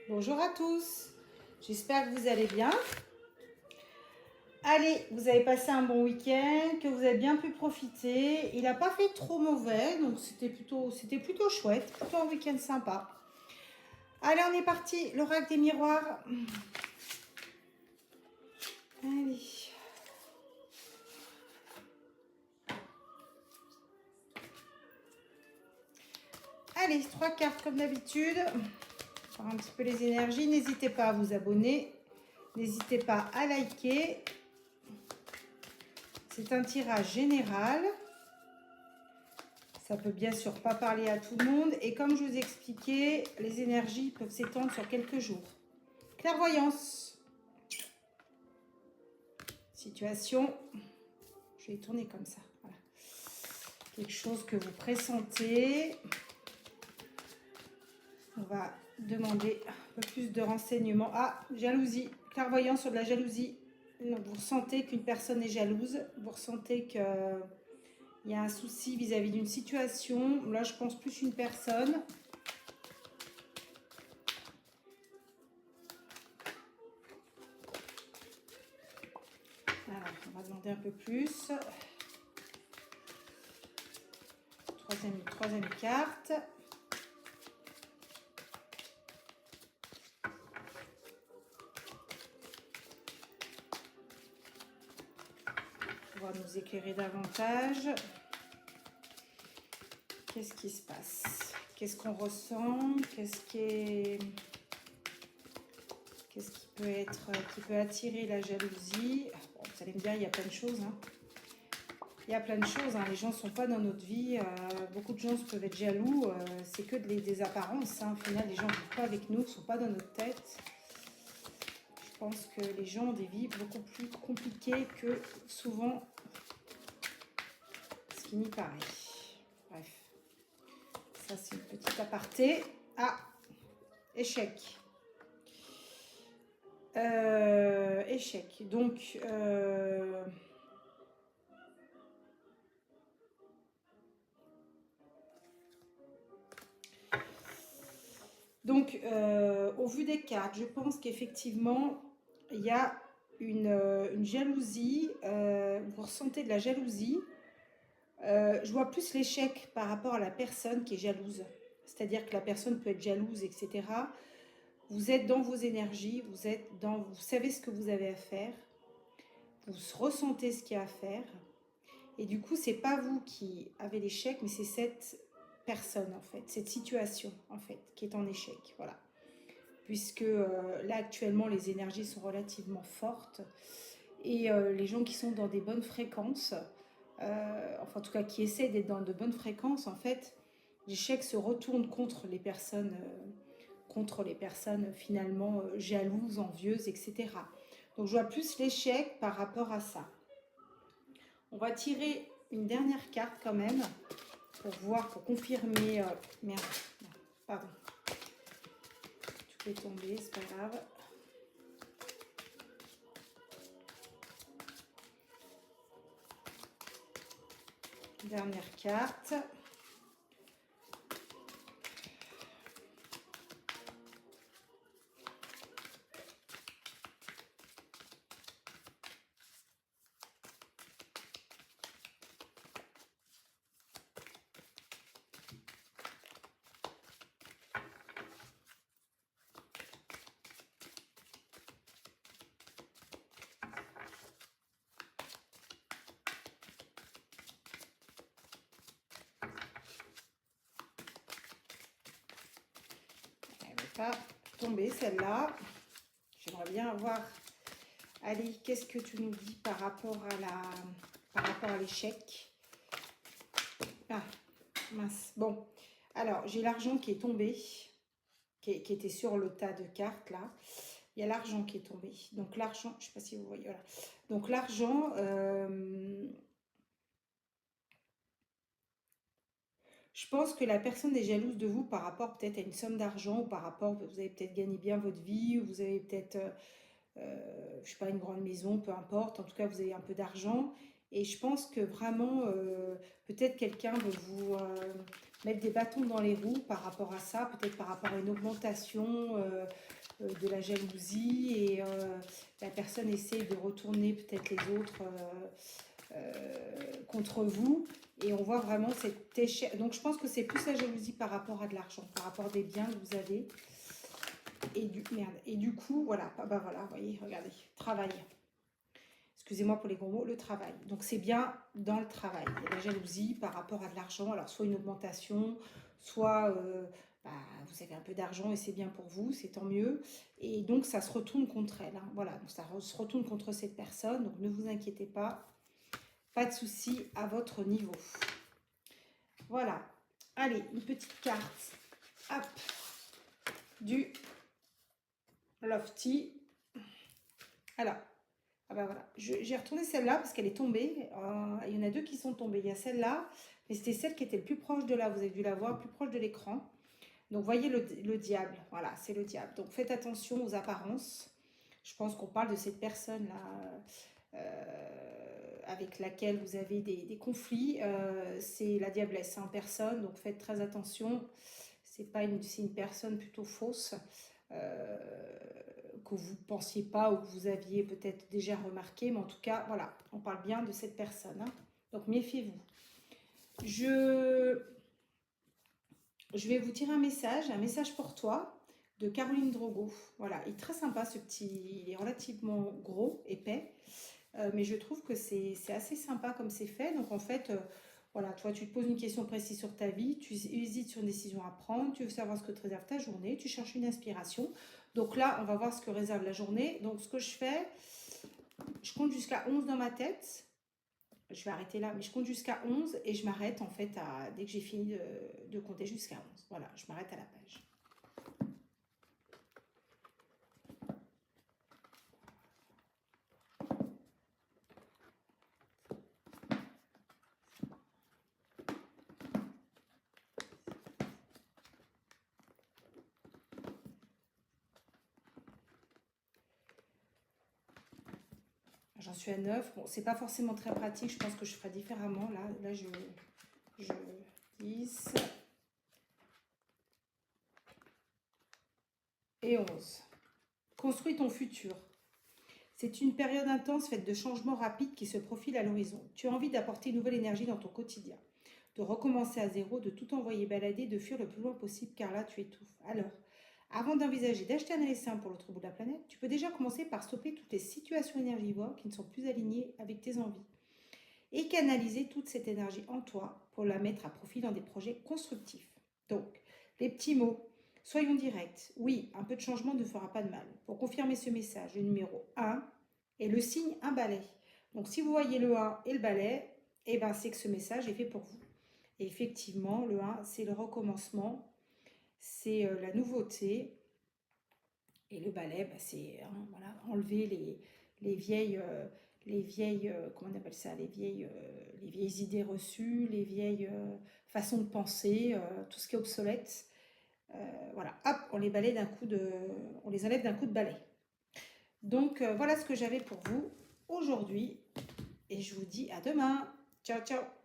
Bonjour à tous, j'espère que vous allez bien. Allez, vous avez passé un bon week-end, que vous avez bien pu profiter. Il n'a pas fait trop mauvais, donc c'était plutôt chouette, plutôt un week-end sympa. Allez, on est parti, l'oracle des miroirs. Allez. Allez, 3 cartes comme d'habitude. Voir un petit peu les énergies. N'hésitez pas à vous abonner. N'hésitez pas à liker. C'est un tirage général. Ça peut bien sûr pas parler à tout le monde. Et comme je vous expliquais, les énergies peuvent s'étendre sur quelques jours. Clairvoyance. Situation. Je vais tourner comme ça. Voilà. Quelque chose que vous pressentez. On va demander un peu plus de renseignements. Ah, jalousie. Clairvoyance sur de la jalousie. Donc, vous ressentez qu'une personne est jalouse. Vous ressentez qu'il y a un souci vis-à-vis d'une situation. Là, je pense plus une personne. Alors, on va demander un peu plus. Troisième carte. On va nous éclairer davantage. Qu'est-ce qui se passe? Qu'est-ce qu'on ressent? Qu'est-ce qui peut attirer la jalousie? Bon, vous allez me dire, il y a plein de choses. Il y a plein de choses. Les gens ne sont pas dans notre vie. Beaucoup de gens peuvent être jaloux. C'est que des apparences. Au final, les gens ne vivent pas avec nous, ne sont pas dans notre tête. Je pense que les gens ont des vies beaucoup plus compliquées que souvent ce qui n'y paraît. Bref. Ça, c'est une petite aparté. Ah, échec. Échec. Donc, au vu des cartes, je pense qu'effectivement, il y a une jalousie. Vous ressentez de la jalousie. Je vois plus l'échec par rapport à la personne qui est jalouse. C'est-à-dire que la personne peut être jalouse, etc. Vous êtes dans vos énergies, vous savez ce que vous avez à faire, vous ressentez ce qu'il y a à faire. Et du coup, c'est pas vous qui avez l'échec, mais c'est cette personne, en fait, cette situation, en fait, qui est en échec. Voilà. Puisque là, actuellement, les énergies sont relativement fortes. Et les gens qui sont dans des bonnes fréquences, enfin en tout cas qui essaient d'être dans de bonnes fréquences, en fait, l'échec se retourne contre les personnes finalement jalouses, envieuses, etc. Donc je vois plus l'échec par rapport à ça. On va tirer une dernière carte quand même pour voir, pour confirmer. Merde, non, pardon. Tout est tombé, c'est pas grave. Dernière carte. Pas tomber celle-là. J'aimerais bien avoir. Allez, qu'est-ce que tu nous dis par rapport à l'échec? Ah, mince. Bon, alors j'ai l'argent qui est tombé, qui était sur le tas de cartes là. Il y a l'argent qui est tombé. Donc l'argent, je ne sais pas si vous voyez, voilà. Donc l'argent, je pense que la personne est jalouse de vous par rapport peut-être à une somme d'argent, ou par rapport, vous avez peut-être gagné bien votre vie, ou vous avez peut-être, je sais pas, une grande maison, peu importe. En tout cas, vous avez un peu d'argent. Et je pense que vraiment, peut-être quelqu'un veut mettre des bâtons dans les roues par rapport à ça, peut-être par rapport à une augmentation de la jalousie et la personne essaie de retourner peut-être les autres contre vous et on voit vraiment cet échec. Donc je pense que c'est plus la jalousie par rapport à de l'argent, par rapport à des biens que vous avez et du coup voilà, ah bah voilà, vous voyez, regardez, travail. Excusez-moi pour les gros mots, le travail. Donc c'est bien dans le travail. Il y a la jalousie par rapport à de l'argent. Alors soit une augmentation, soit bah, vous avez un peu d'argent et c'est bien pour vous, c'est tant mieux. Et donc ça se retourne contre elle. Hein. Voilà, donc ça se retourne contre cette personne. Donc ne vous inquiétez pas. Pas de souci à votre niveau. Voilà. Allez, une petite carte. Hop. Du Lofty. Alors. Ah bah voilà, j'ai retourné celle-là parce qu'elle est tombée. Il y en a deux qui sont tombées. Il y a celle-là, mais c'était celle qui était le plus proche de là. Vous avez dû la voir, plus proche de l'écran. Donc, voyez le diable. Voilà, c'est le diable. Donc, faites attention aux apparences. Je pense qu'on parle de cette personne-là avec laquelle vous avez des conflits. C'est la diablesse en personne. Donc, faites très attention. C'est une personne plutôt fausse. Que vous ne pensiez pas ou que vous aviez peut-être déjà remarqué, mais en tout cas, voilà, on parle bien de cette personne. Hein. Donc, méfiez-vous. Je vais vous tirer un message pour toi de Caroline Drogo. Voilà, il est très sympa ce petit, il est relativement gros, épais, mais je trouve que c'est assez sympa comme c'est fait. Donc, en fait, voilà, toi, tu te poses une question précise sur ta vie, tu hésites sur une décision à prendre, tu veux savoir ce que te réserve ta journée, tu cherches une inspiration. Donc là, on va voir ce que réserve la journée. Donc, ce que je fais, je compte jusqu'à 11 dans ma tête. Je vais arrêter là, mais je compte jusqu'à 11 et je m'arrête en fait dès que j'ai fini de compter jusqu'à 11. Voilà, je m'arrête à la page. J'en suis à 9. Bon, c'est pas forcément très pratique. Je pense que je ferai différemment. Là je 10 et 11. Construis ton futur. C'est une période intense faite de changements rapides qui se profilent à l'horizon. Tu as envie d'apporter une nouvelle énergie dans ton quotidien, de recommencer à zéro, de tout envoyer balader, de fuir le plus loin possible car là tu étouffes. Alors, avant d'envisager d'acheter un essaim pour l'autre bout de la planète, tu peux déjà commencer par stopper toutes les situations énergivores qui ne sont plus alignées avec tes envies et canaliser toute cette énergie en toi pour la mettre à profit dans des projets constructifs. Donc, les petits mots. Soyons directs. Oui, un peu de changement ne fera pas de mal. Pour confirmer ce message, le numéro 1 est le signe un balai. Donc, si vous voyez le 1 et le balai, eh ben, c'est que ce message est fait pour vous. Et effectivement, le 1, c'est le recommencement, c'est la nouveauté. Et le balai, bah, c'est voilà, enlever les vieilles, comment on appelle ça, les vieilles idées reçues, les vieilles façons de penser, tout ce qui est obsolète. Voilà, hop, on les balaye on les enlève d'un coup de balai. Donc voilà ce que j'avais pour vous aujourd'hui et je vous dis à demain. Ciao, ciao.